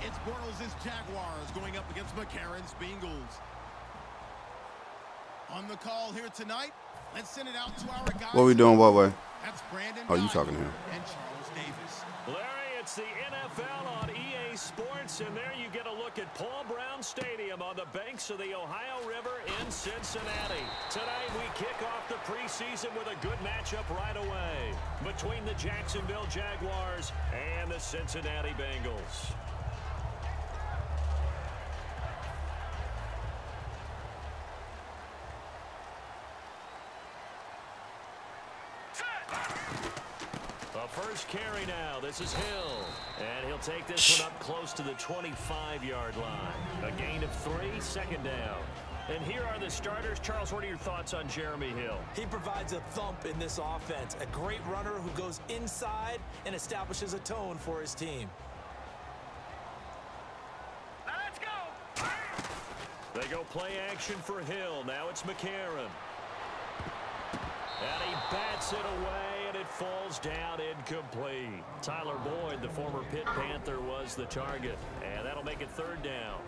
It's Bortles' Jaguars going up against McCarron's Bengals. On the call here tonight, let's send it out to our guys. What are we doing? What way? That's Brandon. Oh, you talking to him? And Charles Davis. Larry, it's the NFL on EA Sports, and there you get a look at Paul Brown Stadium on the banks of the Ohio River in Cincinnati. Tonight we kick off the preseason with a good matchup right away between the Jacksonville Jaguars and the Cincinnati Bengals. First carry now. This is Hill. And he'll take this one up close to the 25-yard line. A gain of 3, second down. And here are the starters. Charles, what are your thoughts on Jeremy Hill? He provides a thump in this offense. A great runner who goes inside and establishes a tone for his team. Now let's go. They go play action for Hill. Now it's McCarron. And he bats it away, and it falls down incomplete. Tyler Boyd, the former Pitt Panther, was the target. And that'll make it third down.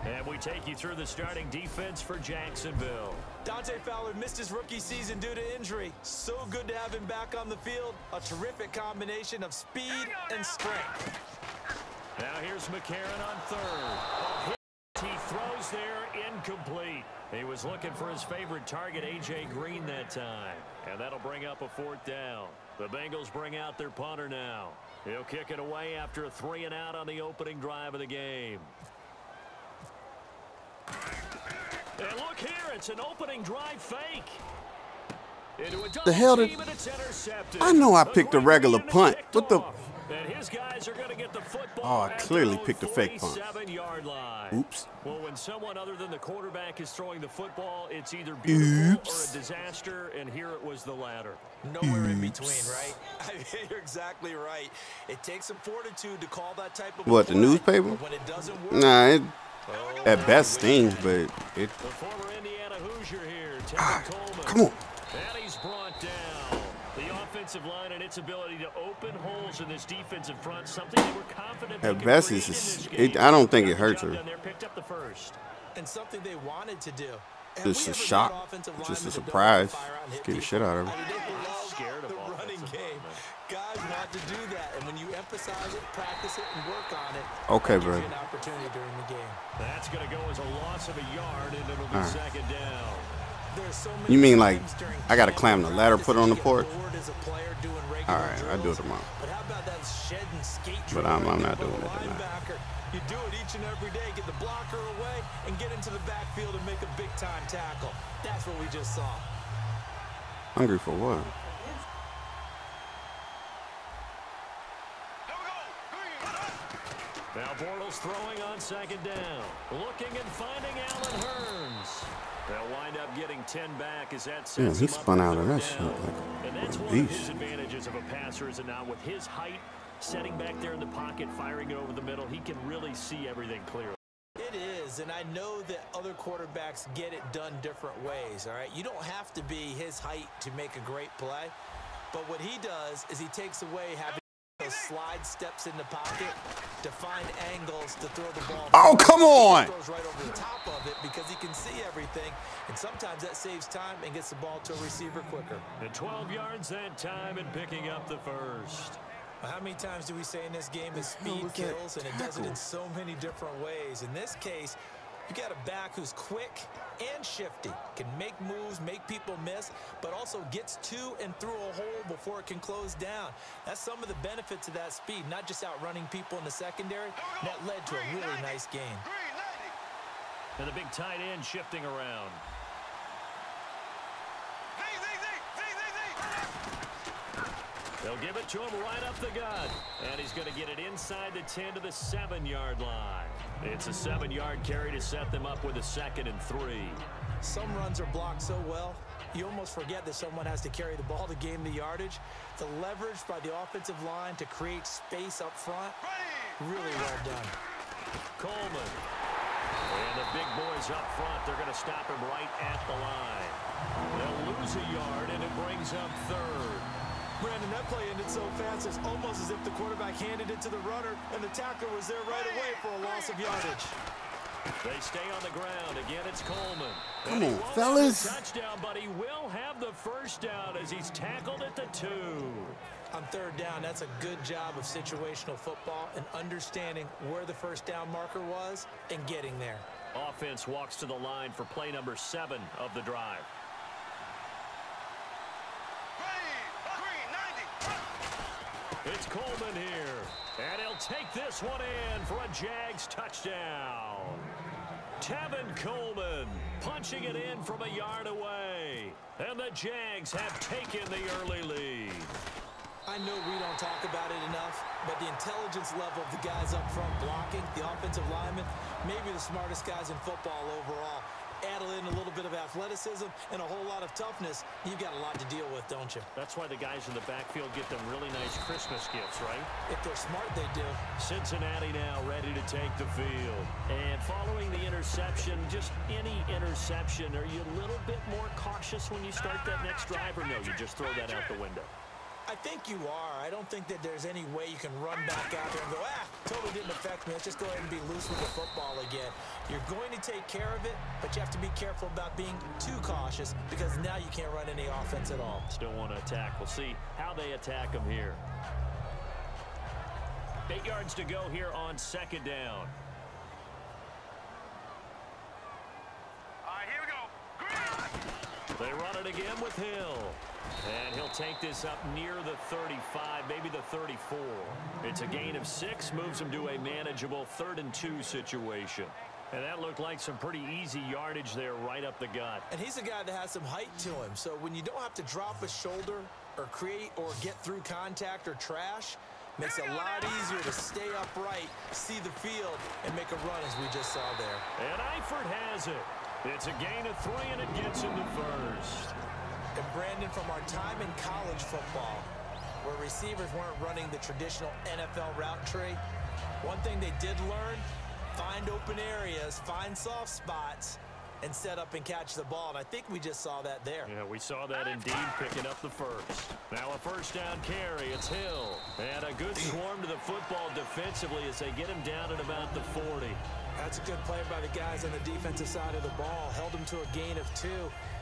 And we take you through the starting defense for Jacksonville. Dante Fowler missed his rookie season due to injury. So good to have him back on the field. A terrific combination of speed and strength. Now here's McCarron on third. He throws there, incomplete. He was looking for his favorite target, A.J. Green, that time. And that'll bring up a fourth down. The Bengals bring out their punter now. He'll kick it away after a 3-and-out on the opening drive of the game. And look here, it's an opening drive fake. The hell did... I know I picked a regular punt. What the... And his guys are going to get the football. Oh, I clearly picked a fake punt. Oops. Well, when someone other than the quarterback is throwing the football, it's either beautiful or a disaster, and here it was the latter. Nowhere in between, right? You're exactly right. It takes some fortitude to call that type of what, the newspaper? When it doesn't work, nah, it at best stings, but it... The former Indiana Hoosier here, Coleman. Come on. And he's brought down. The offensive line and its ability to open holes in this defensive front, something they were confident at best, I don't think it hurts her. Picked up the first. And something they wanted to do. Just a shock, just a surprise. Get the shit out of her. Scared of the running game. Guys want to do that, and when you emphasize it, practice it, and work on it, okay, bro. an opportunity during the game. That's going to go as a loss of a yard, and it'll be second down. You mean like I got to climb the ladder, put it on the porch? All right, I do it tomorrow. But I'm not doing it tonight. You do it each and every day. Get the blocker away and get into the backfield and make a big-time tackle. That's what we just saw. Hungry for what? Now Bortles throwing on second down. Looking and finding Allen Hurns. They'll wind up getting 10 back as that sets he him up spun out of that down. shit like and that's a one of beast. his advantages of a passer, is it not? With his height, setting back there in the pocket, firing it over the middle, he can really see everything clearly. It is, and I know that other quarterbacks get it done different ways, all right? You don't have to be his height to make a great play, but what he does is he takes away having those slide steps in the pocket to find angles to throw the ball. Oh, come on! He throws right over the top of it because he can see everything, and sometimes that saves time and gets the ball to a receiver quicker. And 12 yards that time and picking up the first. How many times do we say in this game that speed kills, and it does it in so many different ways? In this case, you got a back who's quick and shifty, can make moves, make people miss, but also gets to and through a hole before it can close down. That's some of the benefits of that speed, not just outrunning people in the secondary. That led to a really nice game. And the big tight end shifting around. They'll give it to him right up the gut. And he's going to get it inside the 10 to the 7-yard line. It's a 7-yard carry to set them up with a 2nd and 3. Some runs are blocked so well, you almost forget that someone has to carry the ball to gain the yardage. The leverage by the offensive line to create space up front, really well done. Coleman. And the big boys up front, they're going to stop him right at the line. They'll lose a yard, and it brings up 3rd. Brandon, that play ended so fast, it's almost as if the quarterback handed it to the runner, and the tackler was there right away for a loss of yardage. They stay on the ground. Again, it's Coleman. Come on, fellas. Touchdown, but he will have the first down as he's tackled at the 2. On third down, that's a good job of situational football and understanding where the first down marker was and getting there. Offense walks to the line for play number 7 of the drive. It's Coleman here, and he'll take this one in for a Jags touchdown. Tevin Coleman punching it in from a yard away, and the Jags have taken the early lead. I know we don't talk about it enough, but the intelligence level of the guys up front blocking, the offensive linemen, maybe the smartest guys in football overall. Add in a little bit of athleticism and a whole lot of toughness, you've got a lot to deal with, don't you? That's why the guys in the backfield get them really nice Christmas gifts, right? If they're smart, they do. Cincinnati now ready to take the field. And following the interception, just any interception, are you a little bit more cautious when you start that next drive, or no, you just throw that out the window? I think you are. I don't think that there's any way you can run back out there and go, totally didn't affect me. Let's just go ahead and be loose with the football again. You're going to take care of it, but you have to be careful about being too cautious because now you can't run any offense at all. Still want to attack. We'll see how they attack them here. 8 yards to go here on second down. All right, here we go. They run it again with Hill. And he'll take this up near the 35, maybe the 34. It's a gain of 6, moves him to a manageable 3rd and 2 situation. And that looked like some pretty easy yardage there right up the gut. And he's a guy that has some height to him. So when you don't have to drop a shoulder or create or get through contact or trash, makes it a lot easier to stay upright, see the field, and make a run as we just saw there. And Eifert has it. It's a gain of 3, and it gets him to first. And Brandon, from our time in college football, where receivers weren't running the traditional NFL route tree, one thing they did learn, find open areas, find soft spots, and set up and catch the ball. And I think we just saw that there. Yeah, we saw that indeed, picking up the first. Now a first down carry. It's Hill. And a good swarm to the football defensively as they get him down at about the 40. That's a good play by the guys on the defensive side of the ball. Held him to a gain of 2.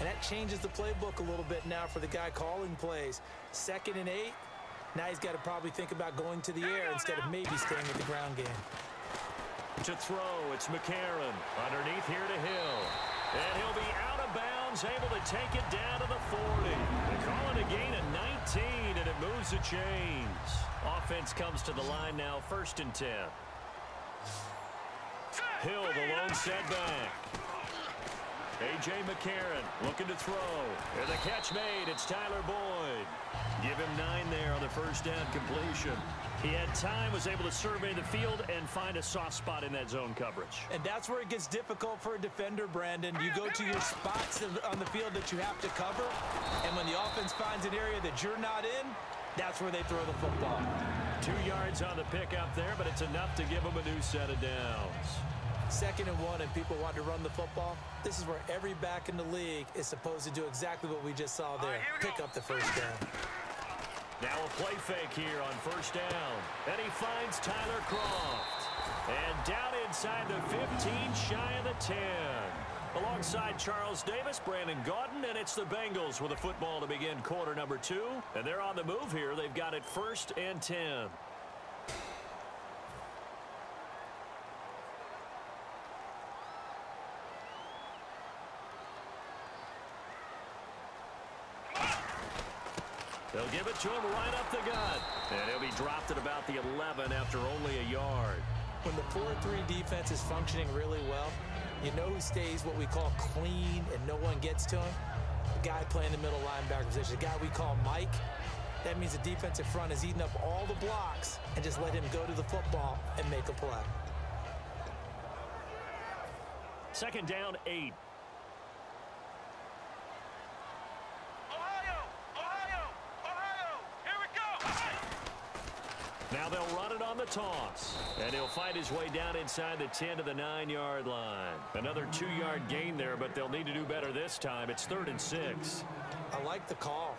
And that changes the playbook a little bit now for the guy calling plays. 2nd and 8. Now he's got to probably think about going to the air instead of maybe staying with the ground game. To throw, it's McCarron. Underneath here to Hill. And he'll be out of bounds, able to take it down to the 40. They call it a gain of 19, and it moves the chains. Offense comes to the line now, 1st and 10. Hill, the lone setback. A.J. McCarron looking to throw. And the catch made. It's Tyler Boyd. Give him 9 there on the first down completion. He had time, was able to survey the field and find a soft spot in that zone coverage. And that's where it gets difficult for a defender, Brandon. You go to your spots on the field that you have to cover, and when the offense finds an area that you're not in, that's where they throw the football. 2 yards on the pickup there, but it's enough to give them a new set of downs. 2nd and 1, and people want to run the football. This is where every back in the league is supposed to do exactly what we just saw there. Pick up the first down. Now a play fake here on first down. And he finds Tyler Croft. And down inside the 15, shy of the 10. Alongside Charles Davis, Brandon Gaudin, and it's the Bengals with a football to begin quarter number 2. And they're on the move here. They've got it 1st and 10. They'll give it to him right up the gut. And he'll be dropped at about the 11 after only a yard. When the 4-3 defense is functioning really well, you know who stays what we call clean and no one gets to him? The guy playing the middle linebacker position, the guy we call Mike. That means the defensive front is eating up all the blocks and just let him go to the football and make a play. 2nd down, 8. Now they'll run it on the toss. And he'll fight his way down inside the 10 to the 9-yard line. Another 2-yard gain there, but they'll need to do better this time. It's 3rd and 6. I like the call.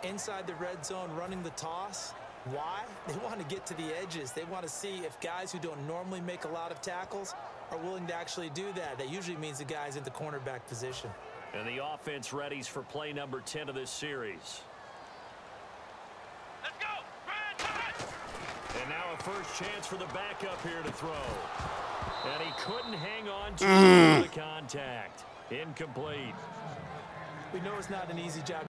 inside the red zone running the toss. Why? They want to get to the edges. They want to see if guys who don't normally make a lot of tackles are willing to actually do that. That usually means the guy's in the cornerback position. And the offense readies for play number 10 of this series. Let's go! And now a first chance for the backup here to throw. And he couldn't hang on to the contact. Incomplete. We know it's not an easy job